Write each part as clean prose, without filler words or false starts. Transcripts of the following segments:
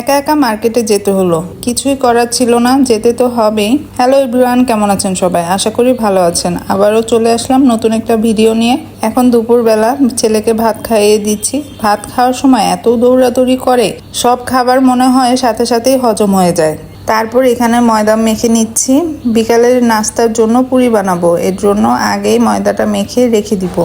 একা একা মার্কেটে যেতে হলো, কিছুই করার ছিল না, যেতে তো হবেই। হ্যালো এভরিওয়ান, কেমন আছেন সবাই? আশা করি ভালো আছেন। আবারও চলে আসলাম নতুন একটা ভিডিও নিয়ে। এখন দুপুরবেলা ছেলেকে ভাত খাইয়ে দিচ্ছি। ভাত খাওয়ার সময় এত দৌড়াদৌড়ি করে, সব খাবার মনে হয় সাথে সাথেই হজম হয়ে যায়। তারপর এখানে ময়দা মেখে নিচ্ছি, বিকালের নাস্তার জন্য পুরি বানাবো। এর জন্য আগেই ময়দাটা মেখে রেখে দিব,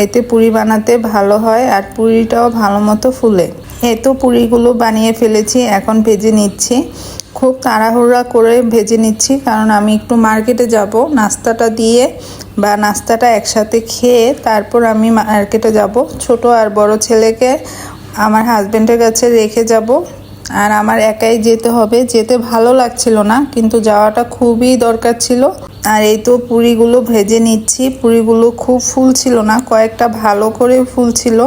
এতে পুরি বানাতে ভালো হয় আর পুরিটাও ভালো মতো ফুলে। এই তো পুরিগুলো বানিয়ে ফেলেছি, এখন ভেজে নিচ্ছি। খুব তাড়াহুড়া করে ভেজে নিচ্ছি, কারণ আমি একটু মার্কেটে যাব। নাস্তাটা দিয়ে বা নাস্তাটা একসাথে খেয়ে তারপর আমি মার্কেটে যাব। ছোট আর বড় ছেলেকে আমার হাজবেন্ডের কাছে রেখে যাব, আর আমার একাই যেতে হবে। যেতে ভালো লাগছিল না, কিন্তু যাওয়াটা খুবই দরকার ছিল। আর এই তো পুরিগুলো ভেজে নিচ্ছি। পুরিগুলো খুব ফুলছিল না, কয়েকটা ভালো করে ফুলছিল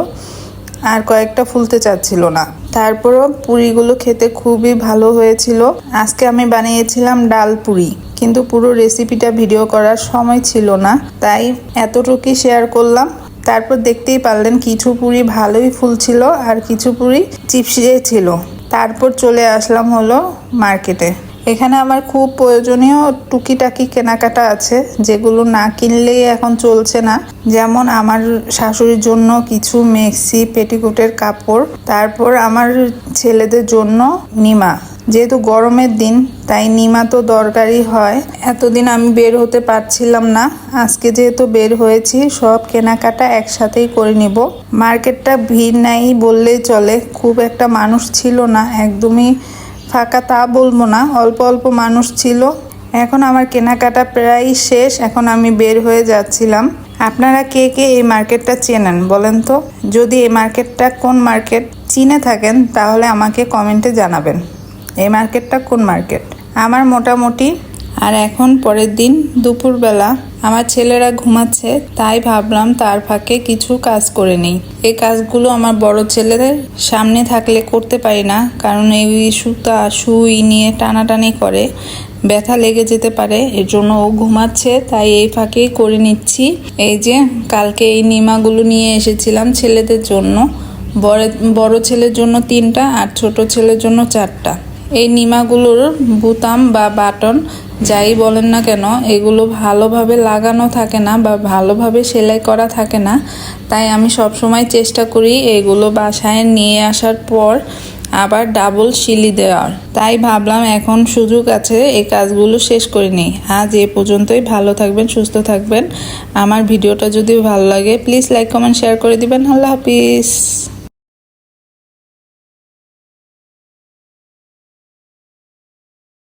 আর কয়েকটা ফুলতে চাচ্ছিল না। তারপরও পুরিগুলো খেতে খুবই ভালো হয়েছিল। আজকে আমি বানিয়েছিলাম ডাল পুরি, কিন্তু পুরো রেসিপিটা ভিডিও করার সময় ছিল না, তাই এতটুকুই শেয়ার করলাম। তারপর দেখতেই পারলেন কিছু পুরি ভালোই ফুলছিল আর কিছু পুরি চিপসে ছিল। তারপর চলে আসলাম হলো মার্কেটে। এখানে আমার খুব প্রয়োজনীয় টুকিটাকি কেনাকাটা আছে, যেগুলো না কিনলেই এখন চলছে না। যেমন আমার শাশুড়ির জন্য কিছু মেক্সি পেটিকোটের কাপড়, তারপর আমার ছেলেদের জন্য নিমা। যেহেতু গরমের দিন, তাই নিমা তো দরকারই হয়। এতদিন আমি বের হতে পারছিলাম না, আজকে যেহেতু বের হয়েছি, সব কেনাকাটা একসাথেই করে নিব। মার্কেটটা ভিড় নাই বললেই চলে, খুব একটা মানুষ ছিল না, একদমই ফাঁকা তা বলবো না, অল্প অল্প মানুষ ছিল। এখন আমার কেনাকাটা প্রায় শেষ, এখন আমি বের হয়ে যাচ্ছিলাম। আপনারা কে কে এই মার্কেটটা চেনেন বলেন তো? যদি এই মার্কেটটা কোন মার্কেট চিনে থাকেন, তাহলে আমাকে কমেন্টে জানাবেন এই মার্কেটটা কোন মার্কেট। আমার মোটামুটি। আর এখন পরের দিন দুপুরবেলা আমার ছেলেরা ঘুমাচ্ছে, তাই ভাবলাম তার ফাঁকে কিছু কাজ করে নিই। এই কাজগুলো আমার বড় ছেলেদের সামনে থাকলে করতে পারি না, কারণ এই সুতা সুই নিয়ে টানাটানি করে, ব্যথা লেগে যেতে পারে। এর জন্য ও ঘুমাচ্ছে, তাই এই ফাঁকেই করে নিচ্ছি। এই যে কালকে এই নিমাগুলো নিয়ে এসেছিলাম ছেলেদের জন্য। বড় ছেলের জন্য 3টা আর ছোট ছেলের জন্য 4টা। এই নিমাগুলোর বুতাম বা বাটন যাই বলেন না কেন, এগুলো ভালোভাবে লাগানো থাকে না বা ভালোভাবে সেলাই করা থাকে না, তাই আমি সব সময় চেষ্টা করি এগুলো বাসায় নিয়ে আসার পর আবার ডাবল সিলি দেওয়ার। তাই ভাবলাম এখন সুযোগ আছে, এই কাজগুলো শেষ করে নিই। আজ এ পর্যন্তই। ভালো থাকবেন, সুস্থ থাকবেন। আমার ভিডিওটা যদি ভালো লাগে প্লিজ লাইক কমেন্ট শেয়ার করে দিবেন। আল্লাহ হাফিজ।